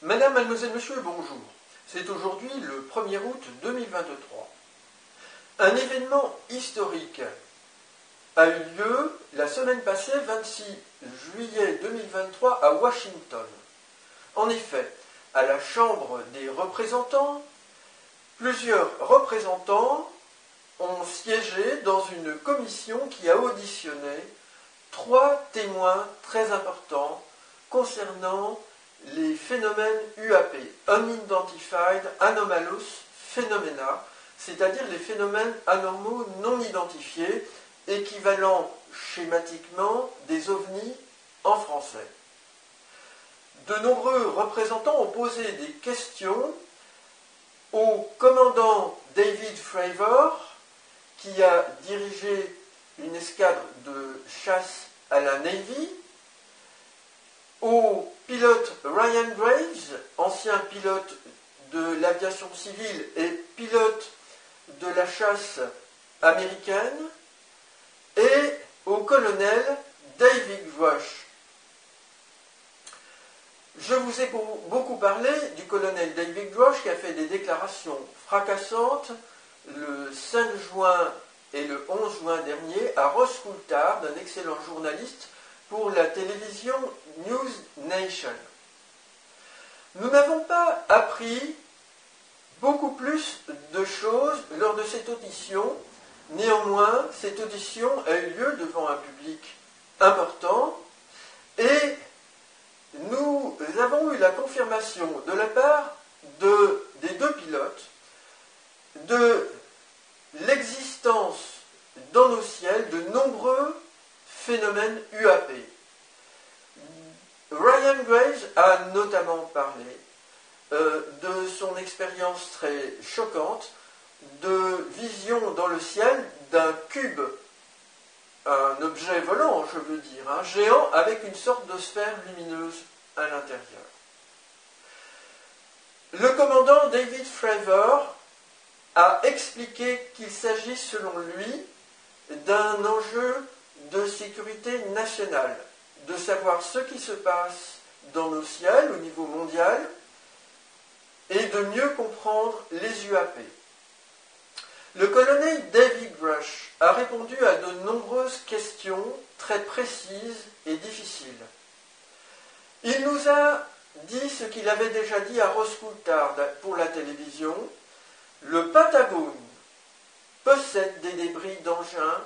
Madame, mademoiselle, monsieur, bonjour. C'est aujourd'hui le 1er août 2023. Un événement historique a eu lieu la semaine passée, 26 juillet 2023, à Washington. En effet, à la Chambre des représentants, plusieurs représentants ont siégé dans une commission qui a auditionné 3 témoins très importants concernant les phénomènes UAP, Unidentified Anomalous Phenomena, c'est-à-dire les phénomènes anormaux non identifiés, équivalent schématiquement des ovnis en français. De nombreux représentants ont posé des questions au commandant David Fravor, qui a dirigé une escadre de chasse à la Navy, au pilote Ryan Graves, ancien pilote de l'aviation civile et pilote de la chasse américaine, et au colonel David Grush. Je vous ai beaucoup parlé du colonel David Grush qui a fait des déclarations fracassantes le 5 juin et le 11 juin dernier à Ross Coulthard, un excellent journaliste pour la télévision News Nation. Nous n'avons pas appris beaucoup plus de choses lors de cette audition. Néanmoins, cette audition a eu lieu devant un public important et nous avons eu la confirmation de la part des 2 pilotes de l'existence dans nos ciels de nombreux phénomènes UAP. Ryan Graves a notamment parlé de son expérience très choquante de vision dans le ciel d'un cube, un objet volant, je veux dire, un géant avec une sorte de sphère lumineuse à l'intérieur. Le commandant David Fravor a expliqué qu'il s'agit, selon lui, d'un enjeu de sécurité nationale, de savoir ce qui se passe dans nos ciels au niveau mondial et de mieux comprendre les UAP. Le colonel David Grush a répondu à de nombreuses questions très précises et difficiles. Il nous a dit ce qu'il avait déjà dit à Ross Coulthard pour la télévision. Le Pentagone possède des débris d'engins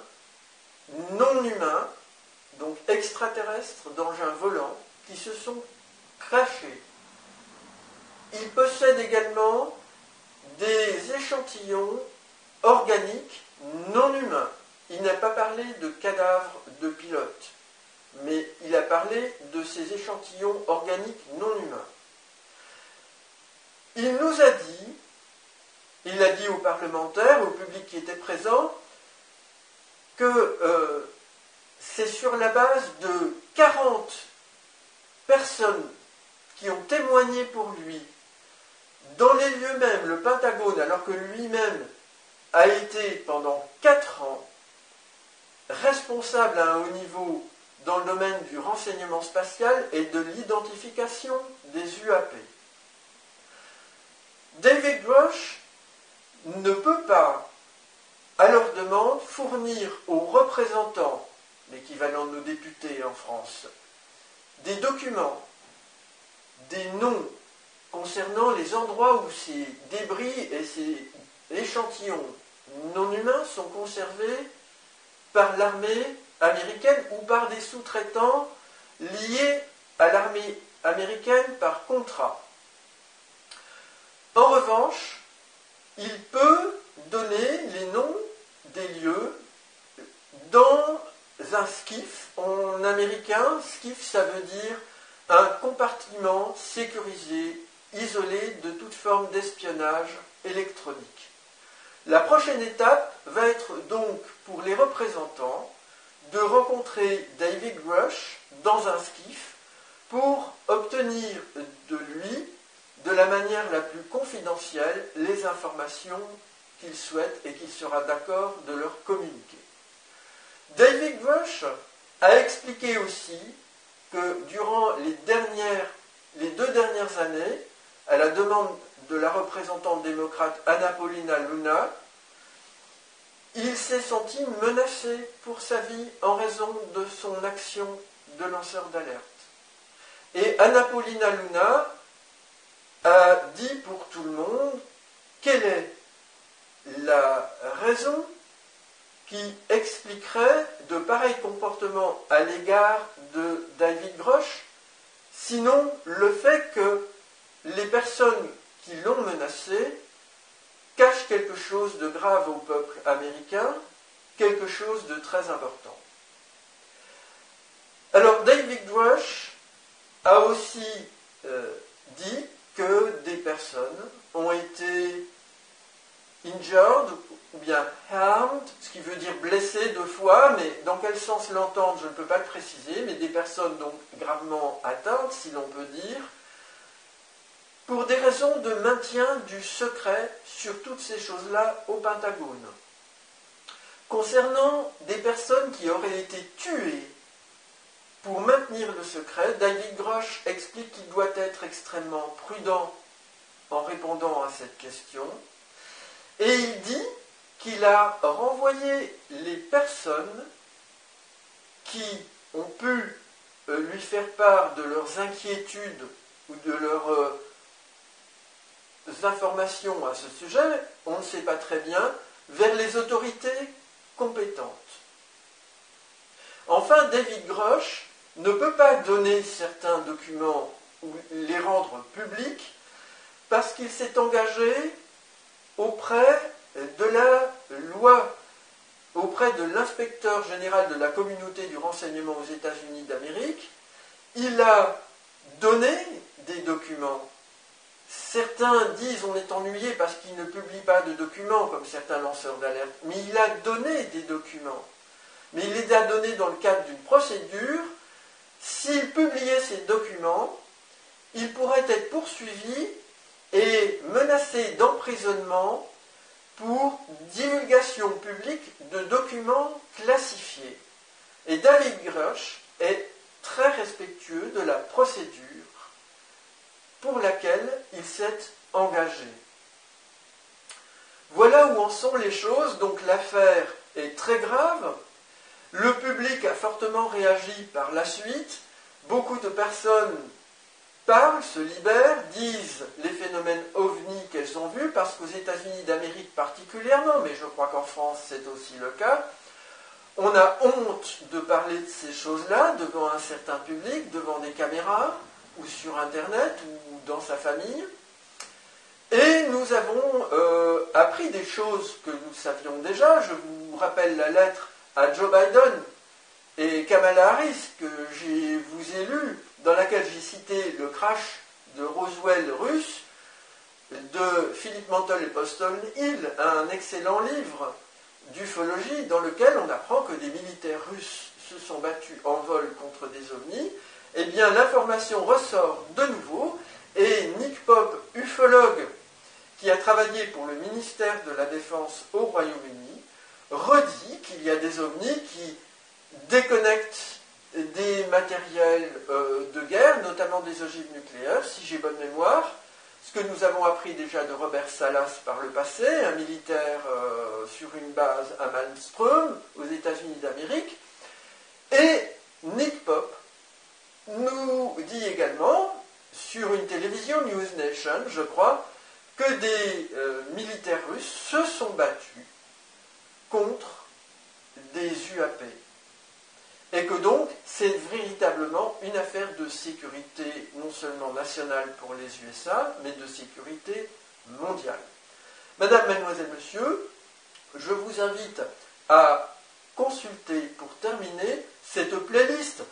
non humains, donc extraterrestres, d'engins volants, qui se sont crashés. Il possède également des échantillons organiques non humains. Il n'a pas parlé de cadavres de pilotes, mais il a parlé de ces échantillons organiques non humains. Il nous a dit, il l'a dit aux parlementaires, au public qui était présent, que c'est sur la base de 40 personnes qui ont témoigné pour lui dans les lieux mêmes, le Pentagone, alors que lui-même a été pendant 4 ans responsable à un haut niveau dans le domaine du renseignement spatial et de l'identification des UAP. David Grush ne peut pas, à leur demande, fournir aux représentants, l'équivalent de nos députés en France, des documents, des noms concernant les endroits où ces débris et ces échantillons non humains sont conservés par l'armée américaine ou par des sous-traitants liés à l'armée américaine par contrat. En revanche, il peut donner les noms des lieux dans un SCIF. En américain, SCIF, ça veut dire un compartiment sécurisé, isolé de toute forme d'espionnage électronique. La prochaine étape va être donc pour les représentants de rencontrer David Grush dans un SCIF pour obtenir de lui, de la manière la plus confidentielle, les informations qu'il souhaite et qu'il sera d'accord de leur communiquer. David Grush a expliqué aussi que durant les dernières les 2 dernières années, à la demande de la représentante démocrate Anna Paulina Luna, il s'est senti menacé pour sa vie en raison de son action de lanceur d'alerte. Et Anna Paulina Luna a dit pour tout le monde quelle est la raison qui expliquerait de pareils comportements à l'égard de David Grush, sinon le fait que les personnes qui l'ont menacé cachent quelque chose de grave au peuple américain, quelque chose de très important. Alors David Grush a aussi dit que des personnes ont été injured ou bien harmed, ce qui veut dire blessé 2 fois, mais dans quel sens l'entendre, je ne peux pas le préciser, mais des personnes donc gravement atteintes, si l'on peut dire, pour des raisons de maintien du secret sur toutes ces choses-là au Pentagone. Concernant des personnes qui auraient été tuées pour maintenir le secret, David Grush explique qu'il doit être extrêmement prudent en répondant à cette question, et il dit qu'il a renvoyé les personnes qui ont pu lui faire part de leurs inquiétudes ou de leurs informations à ce sujet, on ne sait pas très bien, vers les autorités compétentes. Enfin, David Grush ne peut pas donner certains documents ou les rendre publics parce qu'il s'est engagé auprès de la loi, auprès de l'inspecteur général de la communauté du renseignement aux États-Unis d'Amérique. Il a donné des documents. Certains disent on est ennuyé parce qu'il ne publie pas de documents, comme certains lanceurs d'alerte, mais il a donné des documents. Mais il les a donnés dans le cadre d'une procédure. S'il publiait ces documents, il pourrait être poursuivi et menacé d'emprisonnement pour divulgation publique de documents classifiés. Et David Grush est très respectueux de la procédure pour laquelle il s'est engagé. Voilà où en sont les choses, donc l'affaire est très grave. Le public a fortement réagi par la suite. Beaucoup de personnes parlent, se libèrent, disent les phénomènes ovni qu'elles ont vus, parce qu'aux États-Unis d'Amérique particulièrement, mais je crois qu'en France c'est aussi le cas, on a honte de parler de ces choses-là devant un certain public, devant des caméras, ou sur Internet, ou dans sa famille. Et nous avons appris des choses que nous savions déjà. Je vous rappelle la lettre à Joe Biden et Kamala Harris que je vous ai lue, dans laquelle j'ai cité le crash de Roswell russe de Philip Mantle et Poston Hill, un excellent livre d'ufologie dans lequel on apprend que des militaires russes se sont battus en vol contre des ovnis. Eh bien, l'information ressort de nouveau et Nick Pope, ufologue qui a travaillé pour le ministère de la Défense au Royaume-Uni, redit qu'il y a des ovnis qui déconnectent des matériels de guerre, notamment des ogives nucléaires, si j'ai bonne mémoire, ce que nous avons appris déjà de Robert Salas par le passé, un militaire sur une base à Malmström, aux États-Unis d'Amérique. Et Nick Pope nous dit également, sur une télévision News Nation, je crois, que des militaires russes se sont battus contre des UAP. Et que donc, c'est véritablement une affaire de sécurité non seulement nationale pour les USA, mais de sécurité mondiale. Madame, mademoiselle, monsieur, je vous invite à consulter, pour terminer, cette playlist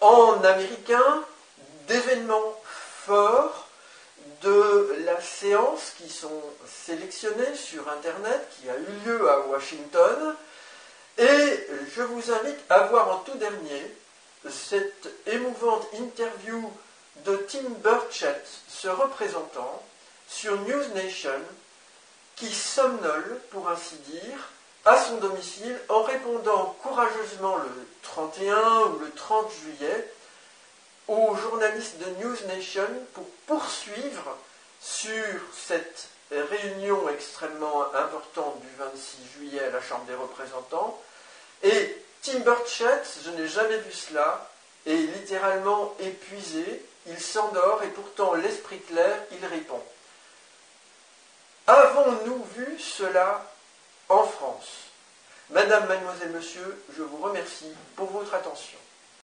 en américain d'événements forts de la séance qui sont sélectionnés sur Internet, qui a eu lieu à Washington. Et je vous invite à voir en tout dernier cette émouvante interview de Tim Burchett, ce représentant, sur News Nation, qui somnole, pour ainsi dire, à son domicile en répondant courageusement le 31 ou le 30 juillet aux journalistes de News Nation pour poursuivre sur cette réunion extrêmement importante du 26 juillet à la Chambre des représentants. Et Tim Burchett, je n'ai jamais vu cela, est littéralement épuisé, il s'endort et pourtant l'esprit clair, il répond. Avons-nous vu cela en France? Madame, mademoiselle, monsieur, je vous remercie pour votre attention.